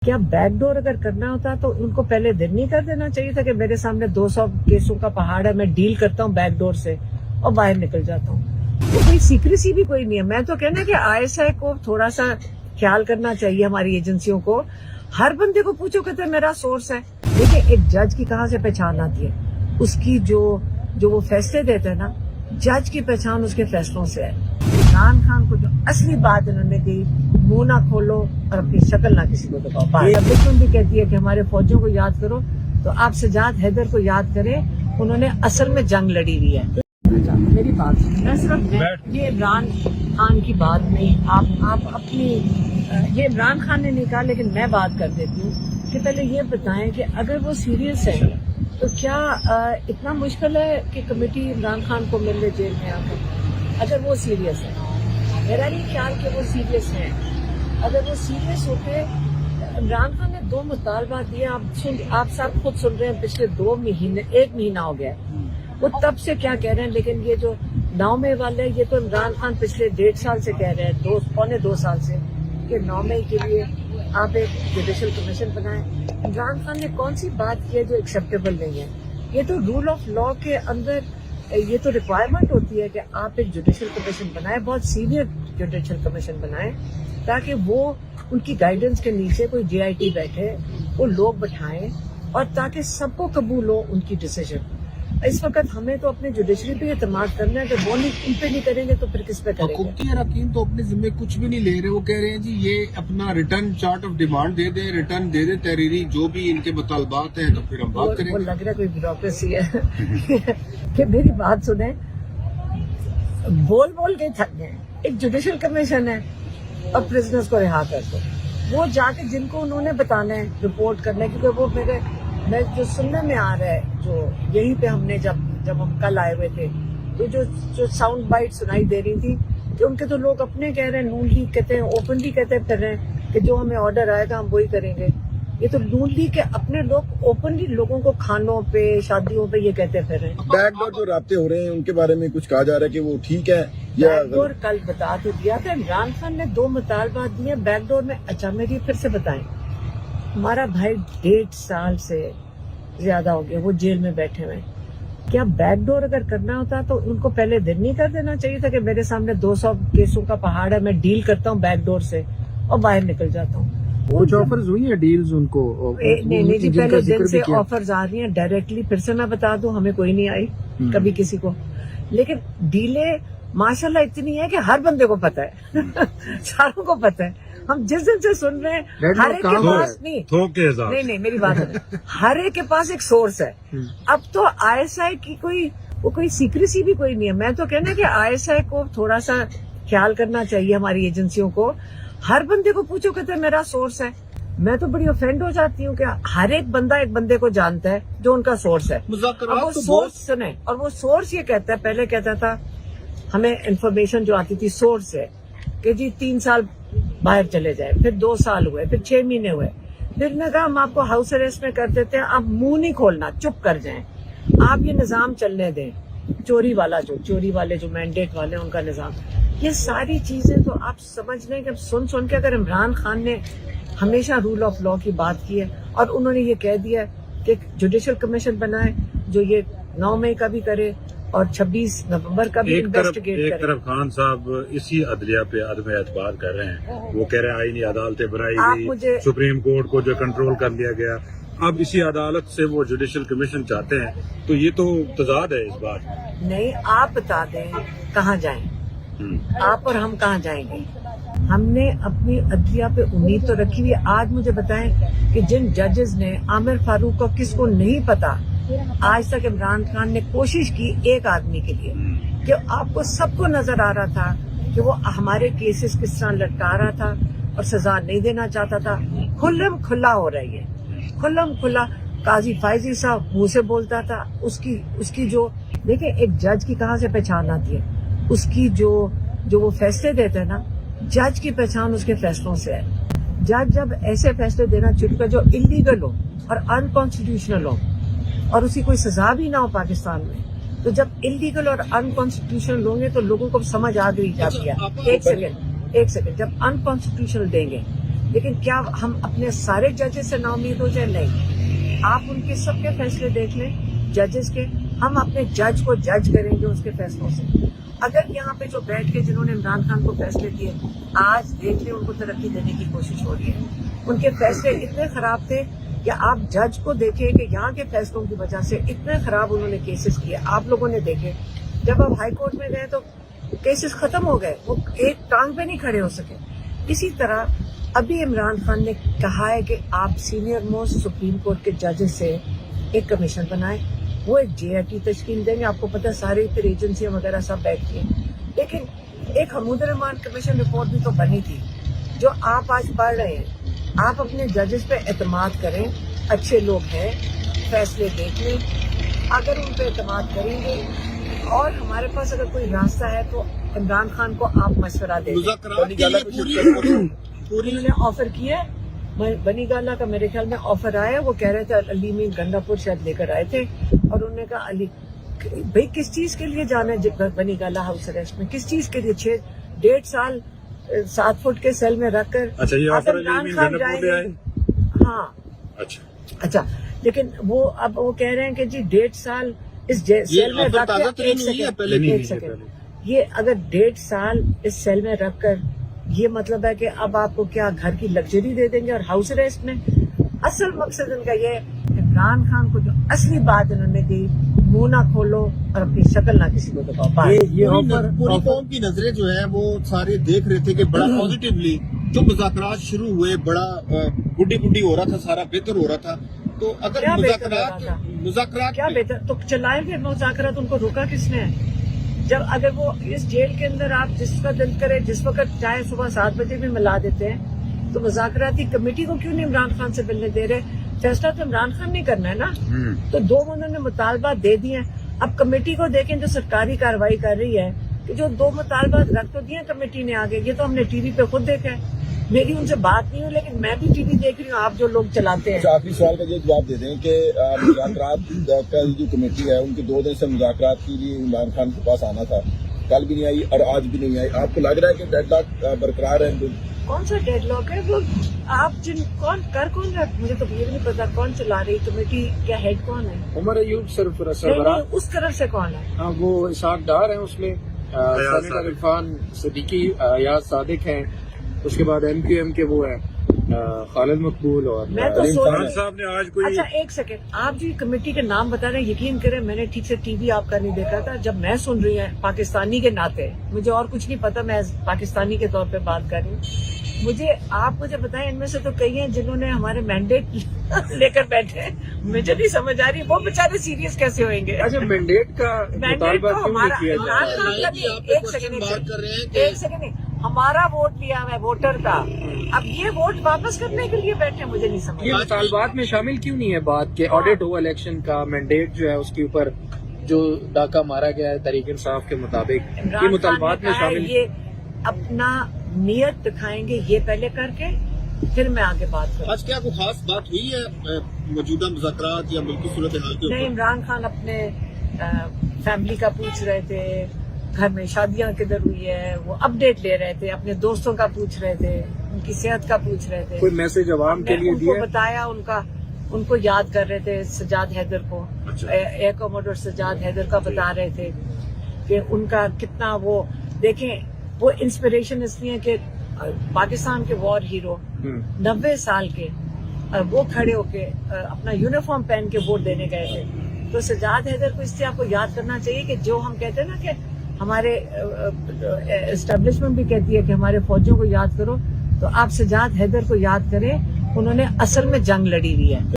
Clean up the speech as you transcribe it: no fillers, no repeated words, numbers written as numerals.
क्या back door अगर करना होता तो उनको पहले दिन नहीं कर देना चाहिए था कि मेरे सामने 200 केसों का पहाड़ है, मैं डील करता हूँ बैक डोर से और बाहर निकल जाता हूँ। तो कोई सीक्रेसी भी कोई नहीं है। मैं तो कहना कि आईएसआई को थोड़ा सा ख्याल करना चाहिए, हमारी एजेंसियों को। हर बंदे को पूछो कहते मेरा सोर्स है। देखिए, एक जज की कहाँ से पहचान आती है? उसकी जो वो फैसले देते हैं ना, जज की पहचान उसके फैसलों से है। इमरान खान को जो असली बात इन्होंने दी, मुंह ना खोलो और अपनी शक्ल ना किसी को दिखाओ। ये अब्दुल भी कहती है कि हमारे फौजियों को याद करो, तो आप सजाद हैदर को याद करें, उन्होंने असल में जंग लड़ी हुई है। मेरी बात मैं सिर्फ ये इमरान खान की बात नहीं, आप अपनी ये इमरान खान ने नहीं कहा, लेकिन मैं बात कर देती हूँ कि पहले ये बताएं कि अगर वो सीरियस है तो क्या इतना मुश्किल है कि कमेटी इमरान खान को मिल ले जेल में आकर? अगर वो सीरियस है, मेरा नहीं ख्याल कि वो सीरियस है। अगर वो सीरियस होते, इमरान खान ने 2 मुतालबा दिए, आप सब खुद सुन रहे हैं, पिछले 2 महीने 1 महीना हो गया, वो तब से क्या कह रहे हैं। लेकिन ये जो 9 मई वाले, ये तो इमरान खान पिछले 1.5 साल से कह रहे हैं, पौने 2 साल से, कि 9 मई के लिए आप एक जुडिशल कमीशन बनाएं। इमरान खान ने कौन सी बात की है जो एक्सेप्टेबल नहीं है? ये तो रूल ऑफ लॉ के अंदर ये तो रिक्वायरमेंट होती है कि आप एक जुडिशल कमीशन बनाएं, बहुत सीनियर जुडिशल कमीशन बनाएं, ताकि वो उनकी गाइडेंस के नीचे कोई जीआईटी बैठे, वो लोग बैठाएं, और ताकि सबको कबूल हो उनकी डिसीजन। इस वक्त हमें तो अपने जुडिशरी पे एतमाद करना है कि वो नहीं, उन पे नहीं करेंगे तो फिर किस पे करेंगे? हुकूमती अरकान तो अपने जिम्मे कुछ भी नहीं ले रहे। वो कह रहे हैं जी ये अपना रिटर्न चार्ट ऑफ डिमांड दे दे, रिटर्न दे दे, तहरीरी जो भी इनके मुतालबात हैं, तो फिर हम बात करेंगे। वो लग रहा है कोई ब्यूरोक्रेसी है। कि मेरी बात सुने, बोल बोल के थक गए। एक जुडिशल कमीशन है और प्रिजनर्स को रिहा कर दो। वो जाके जिनको उन्होंने बताना है, रिपोर्ट करना है, क्योंकि वो मैं जो सुनने में आ रहा है, जो यहीं पे हमने जब हम कल आए हुए थे, तो जो साउंड बाइट सुनाई दे रही थी कि उनके तो लोग अपने कह रहे हैं, नून लीग कहते हैं, ओपनली कहते फिर रहे हैं कि जो हमें ऑर्डर आएगा हम वही करेंगे। ये तो नून लीग के अपने लोग ओपनली लोगों को खानों पे, शादियों पे ये कहते फिर रहे हैं। बैकडोर जो राब्ते हो रहे हैं उनके बारे में कुछ कहा जा रहा है कि वो ठीक है या? बैकडोर कल बता तो दिया था, इमरान खान ने 2 मुतालबा दिए बैकडोर में। अच्छा, मेरी फिर से बताएं, हमारा भाई 1.5 साल से ज्यादा हो गया वो जेल में बैठे हुए। क्या बैकडोर अगर करना होता तो उनको पहले दिन नहीं कर देना चाहिए था कि मेरे सामने 200 केसों का पहाड़ है, मैं डील करता हूँ बैकडोर से और बाहर निकल जाता हूँ। कुछ ऑफर्स हुई है डील्स उनको? नहीं जी, पहले दिन से ऑफर्स आ रही हैं डायरेक्टली। फिर से मैं बता दूं, हमें कोई नहीं आई कभी किसी को, लेकिन डीले माशाल्लाह इतनी है कि हर बंदे को पता है। सारों को पता है। हम जिस दिन से सुन रहे हैं, हर एक के पास नहीं, मेरी बात है, हर एक के पास एक सोर्स है। अब तो आईएसआई की कोई सीक्रेसी भी कोई नहीं है। मैं तो कहना कि आईएसआई को थोड़ा सा ख्याल करना चाहिए, हमारी एजेंसियों को। हर बंदे को पूछो कहते मेरा सोर्स है। मैं तो बड़ी ऑफेंड हो जाती हूँ कि हर एक बंदा एक बंदे को जानता है जो उनका सोर्स है। अब वो सोर्स सुने, और वो सोर्स ये कहता है, पहले कहता था हमें इन्फॉर्मेशन जो आती थी सोर्स से कि जी 3 साल बाहर चले जाए, फिर 2 साल हुए, फिर 6 महीने हुए, फिर मैं कहा हम आपको हाउस अरेस्ट में कर देते हैं, आप मुंह नहीं खोलना, चुप कर जाएं, आप ये निजाम चलने दें, चोरी वाले जो मैंडेट वाले उनका निजाम। ये सारी चीजें तो आप समझ लें कि सुन के अगर इमरान खान ने हमेशा रूल ऑफ लॉ की बात की है और उन्होंने ये कह दिया कि जुडिशल कमीशन बनाए जो ये 9 मई का भी करे और 26 नवंबर का भी इन्वेस्टिगेट करे। एक तरफ खान साहब इसी अदलिया पे अदम एतबार कर रहे हैं, वो कह रहे हैं आईनी अदालतें बनाई गई, सुप्रीम कोर्ट को जो कंट्रोल कर लिया गया, अब इसी अदालत से वो जुडिशल कमीशन चाहते हैं, तो ये तो तजाद है इस बात। नहीं, आप बता दें कहाँ जाएं, आप और हम कहाँ जाएंगे? हमने अपनी अदलिया पे उम्मीद तो रखी हुई है। आज मुझे बताएं कि जिन जजेस ने आमिर फारूक को, किसको नहीं पता आज तक इमरान खान ने कोशिश की एक आदमी के लिए कि आपको सबको नजर आ रहा था कि वो हमारे केसेस किस तरह लटका रहा था और सजा नहीं देना चाहता था। खुल्लम खुल्ला हो रही है, खुल्लम खुल्ला। काजी फायजी साहब मुंह से बोलता था, उसकी जो देखिए, एक जज की कहाँ से पहचान आती है? उसकी जो वो फैसले देते हैं ना, जज की पहचान उसके फैसलों से है। जज जब ऐसे फैसले देना शुरू जो इलीगल हो और अनकॉन्स्टिट्यूशनल हो और उसकी कोई सजा भी ना हो पाकिस्तान में, तो जब इलीगल और अनकॉन्स्टिट्यूशनल होंगे तो लोगों को समझ आ गई जाती है। एक सेकंड, जब अनकॉन्स्टिट्यूशनल देंगे لیکن کیا ہم اپنے سارے ججز سے نا امید ہو جائے؟ نہیں. آپ ان کے سب کے فیصلے دیکھ لیں ججز کے. ہم اپنے جج کو جج کریں گے اس کے فیصلوں سے. اگر یہاں پہ جو بیٹھ کے جنہوں نے عمران خان کو فیصلے دیے آج دیکھ لیں ان کو ترقی دینے کی کوشش ہو رہی ہے. ان کے فیصلے اتنے خراب تھے کہ آپ جج کو دیکھیں کہ یہاں کے فیصلوں کی وجہ سے اتنے خراب انہوں نے کیسز کیے. آپ لوگوں نے دیکھے جب آپ ہائی کورٹ میں گئے تو کیسز ختم ہو گئے, وہ ایک ٹانگ پہ نہیں کھڑے ہو سکے. اسی طرح ابھی عمران خان نے کہا ہے کہ آپ سینئر موسٹ سپریم کورٹ کے ججز سے ایک کمیشن بنائیں, وہ ایک JIT تشکیل دیں گے. آپ کو پتا ساری پھر ایجنسیاں وغیرہ سب بیٹھتی ہیں, لیکن ایک حمود الرحمان کمیشن رپورٹ بھی تو بنی تھی جو آپ آج پڑھ رہے ہیں. آپ اپنے ججز پہ اعتماد کریں, اچھے لوگ ہیں, فیصلے دیکھ لیں. اگر ان پہ اعتماد کریں گے اور ہمارے پاس اگر کوئی راستہ ہے تو عمران خان کو آپ مشورہ دیں. انہوں نے آفر کیا ہے, بنی گالا کا میرے خیال میں آفر آیا. وہ کہہ رہے تھے علی مین گنڈا پور شاید لے کر آئے تھے اور انہوں نے کہا علی بھائی کس چیز کے لیے جانا ہے بنی گالا ہاؤس اریسٹ میں, کس چیز کے لیے 1.5 سال 7 فٹ کے سیل میں رکھ کر. اچھا یہ آفر علی مین گنڈا پور لے آئے. ہاں اچھا لیکن وہ اب وہ کہہ رہے ہیں کہ جی 1.5 سال اس سیل میں رکھ کر. ایک سیکنڈ, یہ اگر 1.5 سال اس سیل میں رکھ کر یہ مطلب ہے کہ اب آپ کو کیا گھر کی لگژری دے دیں گے اور ہاؤس اریسٹ میں. اصل مقصد ان کا یہ عمران خان کو جو اصلی بات انہوں نے دی, منہ نہ کھولو اور اپنی شکل نہ کسی کو دکھاؤ. یہ پوری قوم کی نظریں جو ہے وہ سارے دیکھ رہے تھے کہ بڑا پازیٹیولی جو مذاکرات شروع ہوئے, بڑا بڈی ہو رہا تھا, سارا بہتر ہو رہا تھا. تو اگر مذاکرات کیا بہتر تو چلائیں گے مذاکرات, ان کو روکا کس نے؟ جب اگر وہ اس جیل کے اندر آپ جس کا دل کرے جس وقت چاہے صبح 7 بجے بھی ملا دیتے ہیں, تو مذاکراتی کمیٹی کو کیوں نہیں عمران خان سے ملنے دے رہے؟ فیصلہ تو عمران خان نہیں کرنا ہے نا. تو 2 انہوں نے مطالبات دے دیے. اب کمیٹی کو دیکھیں جو سرکاری کارروائی کر رہی ہے کہ جو 2 مطالبات رکھ تو دیے کمیٹی نے آگے. یہ تو ہم نے ٹی وی پہ خود دیکھا ہے. میری ان سے بات نہیں ہو لیکن میں بھی ٹی وی دیکھ رہی ہوں, آپ جو لوگ چلاتے ہیں. آخری سوال کا یہ جواب دے دیں کہ مذاکرات کا جو کمیٹی ہے ان کے 2 دن سے مذاکرات کے لیے عمران خان کے پاس آنا تھا, کل بھی نہیں آئی اور آج بھی نہیں آئی. آپ کو لگ رہا ہے کہ ڈیڈ لاک برقرار ہے؟ کون سا ڈیڈ لاک ہے؟ وہ آپ کون رہا, مجھے تو یہ نہیں پتا کون چلا رہی کمیٹی, کیا ہیڈ کون ہے؟ عمر ایوب سربراہ. اس طرف سے کون ہے؟ ہاں وہ اسحاق ڈار ہیں, اس میں سینیٹر عرفان صدیقی, ایاز صادق ہیں, اس کے بعد MQM کے وہ ہیں خالد مقبول. اور میں تو خان صاحب نے آج کوئی. اچھا ایک سیکنڈ, آپ جو کمیٹی کے نام بتا رہے ہیں یقین کریں میں نے ٹھیک سے ٹی وی آپ کا نہیں دیکھا تھا. جب میں سن رہی ہوں پاکستانی کے ناطے, مجھے اور کچھ نہیں پتا, میں پاکستانی کے طور پہ بات کر رہی ہوں. آپ مجھے بتائیں ان میں سے تو کئی ہیں جنہوں نے ہمارے مینڈیٹ لے کر بیٹھے ہیں, مجھے نہیں سمجھ آ رہی وہ بیچارے سیریس کیسے ہوئیں گے. اچھا مینڈیٹ کا مطالبہ کیوں نہیں کیا جا رہا؟ ایک سیکنڈ, ہمارا ووٹ لیا ہے ووٹر کا, اب یہ ووٹ واپس کرنے کے لیے بیٹھے, مجھے نہیں سمجھ. یہ مطالبات میں شامل کیوں نہیں ہے بات کہ آڈٹ ہو الیکشن کا, مینڈیٹ جو ہے اس کے اوپر جو ڈاکہ مارا گیا ہے تحریک انصاف کے مطابق, یہ مطالبات میں شامل. یہ اپنا نیت دکھائیں گے یہ پہلے کر کے, پھر میں آگے بات کروں. آج کیا کوئی خاص بات ہوئی ہے موجودہ مذاکرات یا ملکی صورتحال کے نہیں, اوپر؟ عمران خان اپنے فیملی کا پوچھ رہے تھے, گھر میں شادیاں کدھر ہوئی ہے وہ اپڈیٹ لے رہے تھے, اپنے دوستوں کا پوچھ رہے تھے, ان کی صحت کا پوچھ رہے تھے. کوئی میسج عوام کے لیے ان کو بتایا, ان کو یاد کر رہے تھے سجاد حیدر کو, ایئر کموڈر سجاد حیدر کا بتا رہے تھے کہ ان کا کتنا وہ دیکھیں, وہ انسپریشن اس لیے کہ پاکستان کے وار ہیرو 90 سال کے وہ کھڑے ہو کے اپنا یونیفارم پہن کے ووٹ دینے گئے تھے. تو سجاد حیدر کو اس سے آپ کو یاد کرنا چاہیے کہ جو ہم کہتے ہیں نا کہ ہمارے اسٹیبلشمنٹ بھی کہتی ہے کہ ہمارے فوجیوں کو یاد کرو, تو آپ سجاد حیدر کو یاد کریں, انہوں نے اصل میں جنگ لڑی ہوئی ہے.